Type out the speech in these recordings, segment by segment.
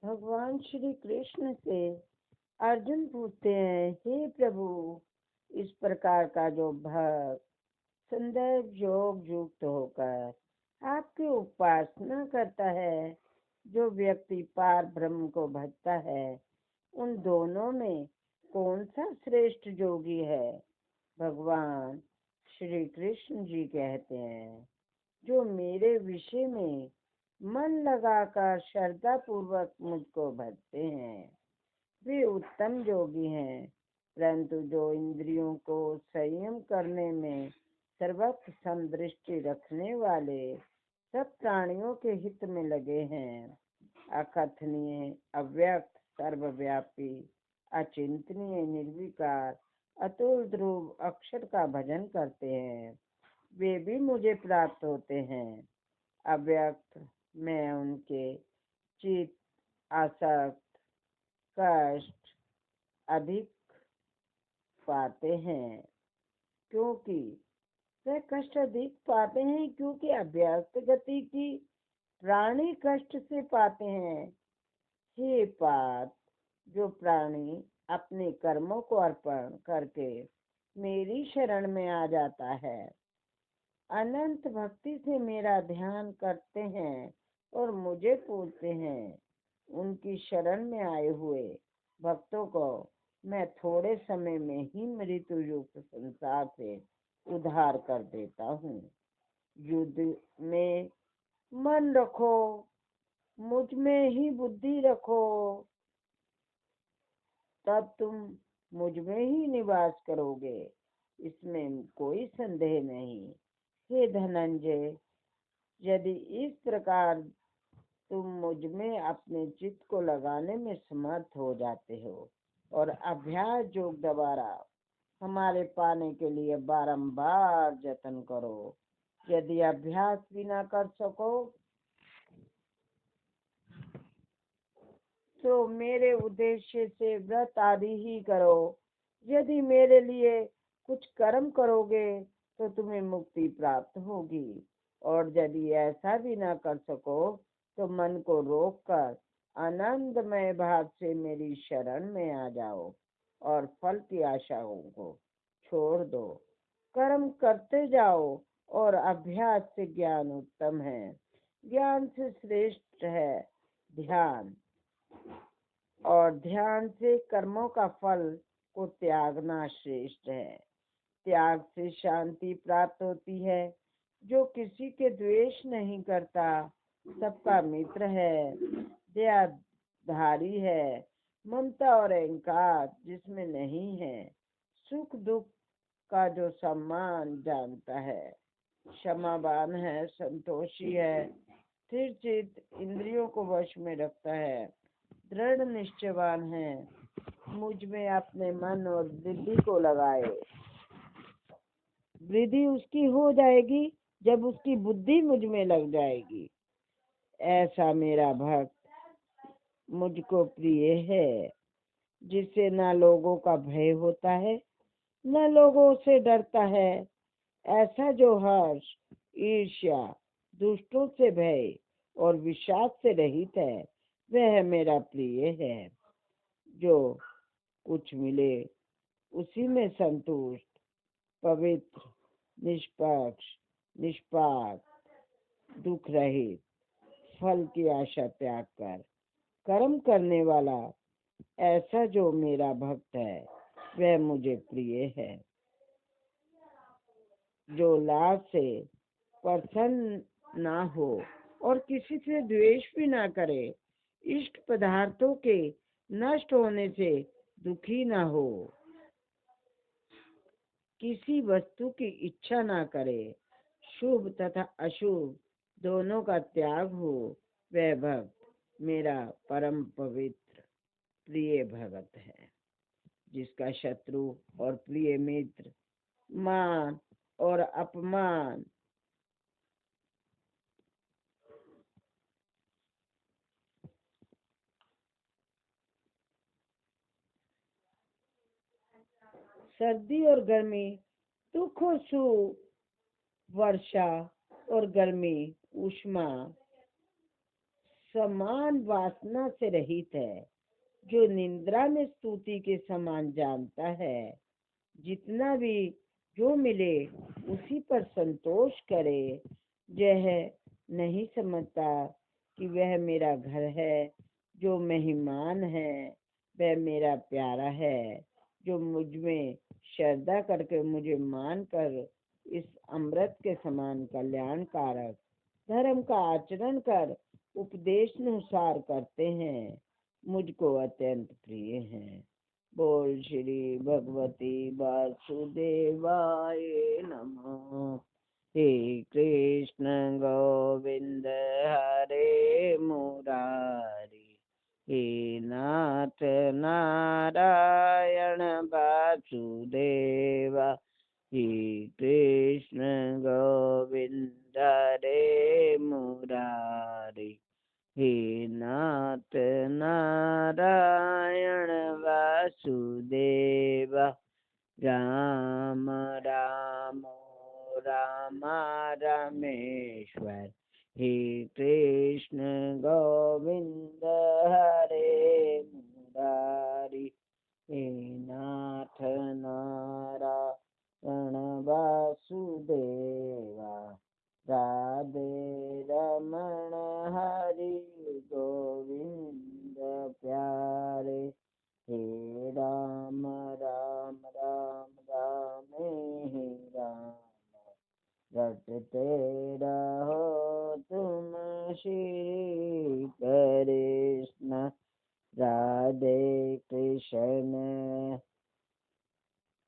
भगवान श्री कृष्ण से अर्जुन पूछते हैं, हे प्रभु, इस प्रकार का जो भक्त संदर्भ योग युक्त होकर आपकी उपासना करता है, जो व्यक्ति पार ब्रह्म को भजता है, उन दोनों में कौन सा श्रेष्ठ योगी है? भगवान श्री कृष्ण जी कहते हैं, जो मेरे विषय में मन लगाकर श्रद्धा पूर्वक मुझको भजते हैं, वे उत्तम योगी हैं। परंतु जो इंद्रियों को संयम करने में सर्वत्र समदृष्टि रखने वाले सब प्राणियों के हित में लगे हैं, अकथनीय, अव्यक्त, सर्वव्यापी, अचिंतनीय, निर्विकार, अतुल ध्रुव अक्षर का भजन करते हैं, वे भी मुझे प्राप्त होते हैं। अव्यक्त में उनके चित, आसक्त, कष्ट अधिक पाते हैं, क्योंकि वे कष्ट अधिक पाते हैं, क्योंकि अव्यक्त गति की प्राणी कष्ट से पाते हैं। हे पार्थ, जो प्राणी अपने कर्मों को अर्पण करके मेरी शरण में आ जाता है, अनंत भक्ति से मेरा ध्यान करते हैं और मुझे पूजते हैं, उनकी शरण में आए हुए भक्तों को मैं थोड़े समय में ही मृत्यु युक्त संसार से उद्धार कर देता हूँ। युद्ध में मन रखो, मुझ में ही बुद्धि रखो, तब तुम मुझ में ही निवास करोगे, इसमें कोई संदेह नहीं। हे धनंजय, यदि इस प्रकार तुम मुझ में अपने चित्त को लगाने में समर्थ हो जाते हो और अभ्यास योग द्वारा हमारे पाने के लिए बारंबार जतन करो, यदि अभ्यास भी ना कर सको तो मेरे उद्देश्य से व्रत आदि ही करो। यदि मेरे लिए कुछ कर्म करोगे तो तुम्हें मुक्ति प्राप्त होगी, और यदि ऐसा भी ना कर सको तो मन को रोककर आनंदमय भाव से मेरी शरण में आ जाओ और फल की आशाओं को छोड़ दो। कर्म करते जाओ और अभ्यास से ज्ञान उत्तम है। ज्ञान से श्रेष्ठ है ध्यान, और ध्यान से कर्मों का फल को त्यागना श्रेष्ठ है। त्याग से शांति प्राप्त होती है। जो किसी के द्वेष नहीं करता, सबका मित्र है, दयाधारी है, ममता और अहंकार जिसमें नहीं है, सुख दुख का जो सम्मान जानता है, क्षमावान है, संतोषी है, स्थिर चित्त, इंद्रियों को वश में रखता है, दृढ़ निश्चयवान है, मुझ में अपने मन और बुद्धि को लगाए। वृद्धि उसकी हो जाएगी जब उसकी बुद्धि मुझ में लग जाएगी। ऐसा मेरा भक्त मुझको प्रिय है, जिससे न लोगों का भय होता है, न लोगों से डरता है। ऐसा जो हर्ष, ईर्ष्या, दुष्टों से भय और विषाद से रहित है, वह मेरा प्रिय है। जो कुछ मिले उसी में संतुष्ट, पवित्र, निष्पक्ष, निष्पाप, दुख रहित, फल की आशा त्याग कर कर्म करने वाला, ऐसा जो मेरा भक्त है, वह मुझे प्रिय है। जो लाभ से प्रसन्न ना हो और किसी से द्वेष भी ना करे, इष्ट पदार्थों के नष्ट होने से दुखी ना हो, किसी वस्तु की इच्छा ना करे, शुभ तथा अशुभ दोनों का त्याग हो, वह भक्त मेरा परम पवित्र प्रिय भगत है। जिसका शत्रु और प्रिय मित्र, मान और अपमान, सर्दी और गर्मी, दुख और सुख, वर्षा और गर्मी, उष्मा, समान वासना से रहित है, जो निद्रा में स्तुति के समान जानता है। जितना भी जो मिले उसी पर संतोष करे। यह नहीं समझता कि वह मेरा घर है, जो मेहमान है वह मेरा प्यारा है, जो मुझ में श्रद्धा करके मुझे मानकर इस अमृत के समान कल्याणकारक धर्म का आचरण कर उपदेशानुसार करते हैं, मुझको अत्यंत प्रिय हैं। बोल श्री भगवती वासुदेवाय नमः। हे कृष्ण गोविंद हरे मुरारी, हे नाथ नारायण वासुदेवा, हे कृष्ण गोविंद हरे मुरारी, हे नाथ नारायण वासुदेवा। राम राम राम रामेश्वर, हे कृष्ण गोविंद हरे मुरारी, हे नाथ नारायण वासुदेवा। राधे रमण हरि गोविंद प्यारे, हे राम राम राम राम हे राम। रटते रहो तुम श्री कृष्ण, राधे कृष्ण।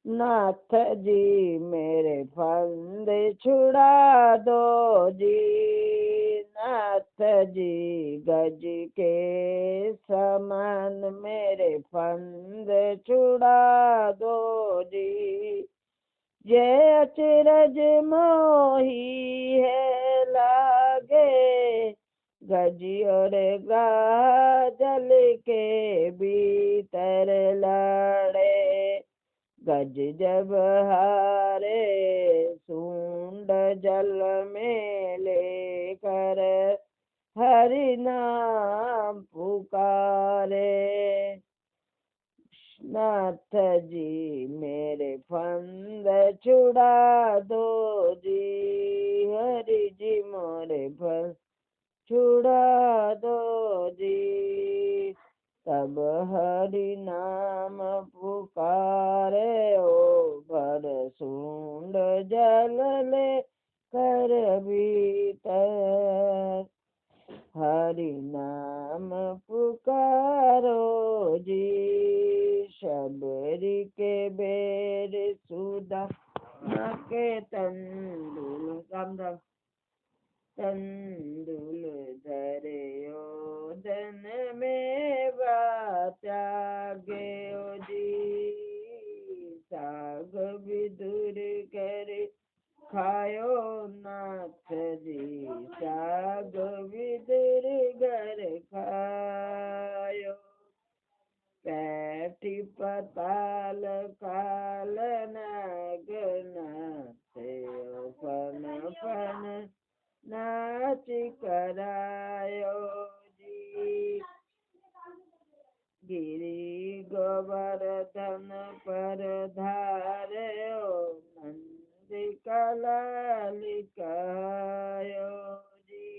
नाथ जी मेरे फंदे छुड़ा दो जी, नाथ जी गज के समान मेरे फंदे छुड़ा दो जी। जय अचरज मोही है लागे, गजी और गाजल के भीतर लड़े। गज जब हारे सूंड जल में लेकर, हरि नाम पुकारे। नाथ जी मेरे फंद छुड़ा दो जी, हरि जी मोरे फंद छुड़ा दो जी। तब हरि नाम पुकारे, ओ भर सूंड जल ले कर भीतर। हरि नाम पुकारो जी, शबरी के बेर सुदा के तंदुल गम तंदुल धरे ओदन में त्यागे ओ जी। साग विदुर करे खायो नाथ जी, साग विदुर घर खायो। पैठी पताल काल नाग नाथ, फन फन नाच करायो जी। गिरी गोवर्धन पर धार्यो, नंद कलाल कहायो जी।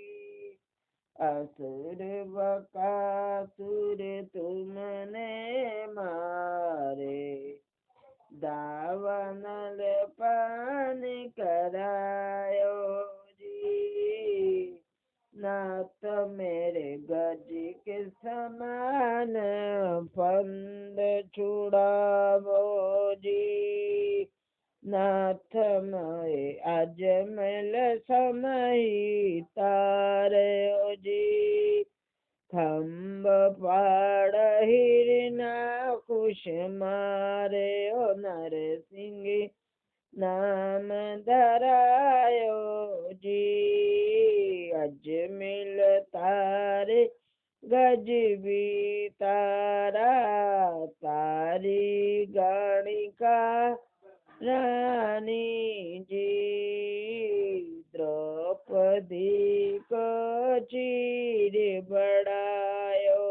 असुर बकासुर तुमने मारे, दावनल पान करायो जी। नाथ मेरे गज के समान फंद छुड़ावो जी। नाथ मैं अजमल समय तारो जी। खम्ब पाड़ हिरना कुश मारे, ओ नरसिंह नाम धरायो जी। अजमिल तारे गज भी तारा, तारी गणिका रानी जी। द्रौपदी को चीर बढ़ायो,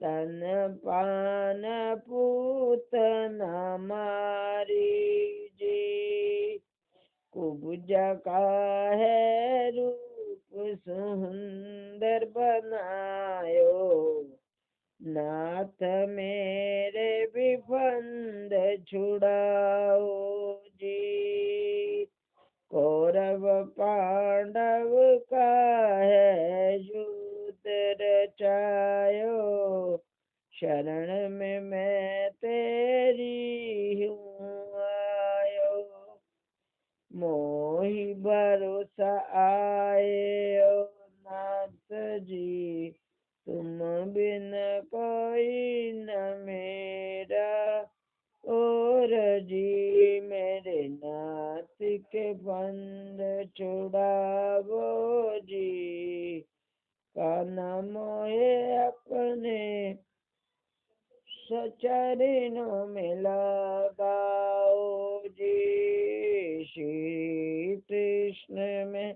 स्तनपान पूतना मारी जी। कुब्जा का है रूप सुंदर बनायो, नाथ मेरे विबंध छुड़ाओ जी। कौरव पांडव का है युद्ध रचायो, शरण में मैं तेरी हूँ आयो। मोहि भरोसा आए ओ नाथ जी, तुम बिन कोई न मेरा। और जी मेरे नाथ के बंद छुड़ावो जी, कान्हा मोहे अपने सचरणों में लगाओ जी। श्री कृष्ण में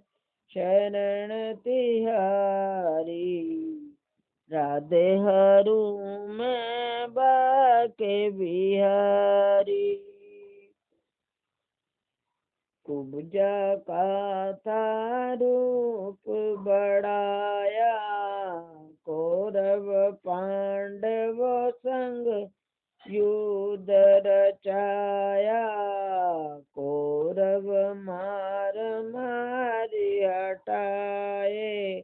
शरण तिहारी, राधे हरू में बाके बिहारी। कुब्जा का था रूप बढ़ाया, कौरव पांडव संग युद्ध रचाया। कौरव मार मारी हटाए,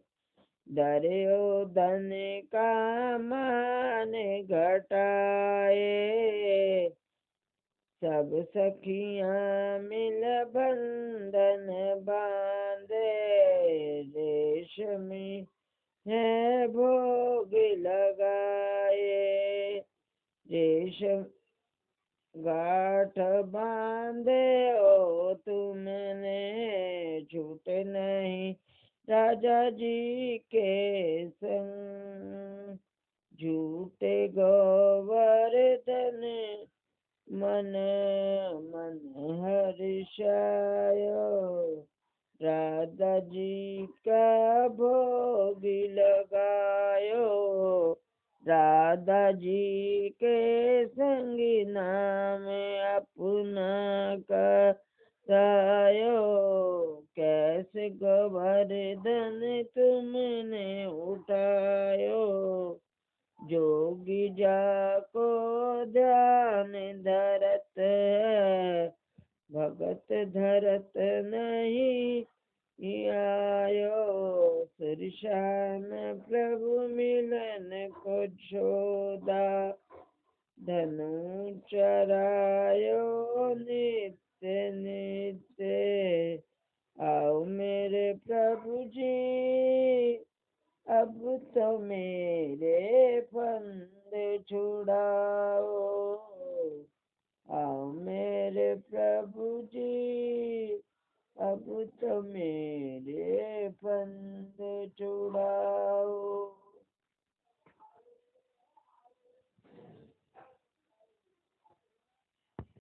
दुर्योधन का मान घटाए। सब सखियां मिल बंधन बांधे, रेशमी है भोग लगाए। रेशम गांठ बांधे ओ तुमने, छूट नहीं राजा जी के संग। झूठे गोवर्धन मन मन हर्षायो, राधा जी का भोग लगायो। राधा जी के संग नाम अपना करायो। कैसे गोवर्धन तुमने उठायो, जोगी जाको ध्यान धरत है, भगत धरत नहीं आयो। श्याम प्रभु मिलन को छोदा, धनु चरायो नित्य नित्य। आओ मेरे प्रभु जी, अब तो मेरे फंदे छुड़ाओ। आओ मेरे प्रभु जी, अब तो मेरे फंदे छुड़ाओ।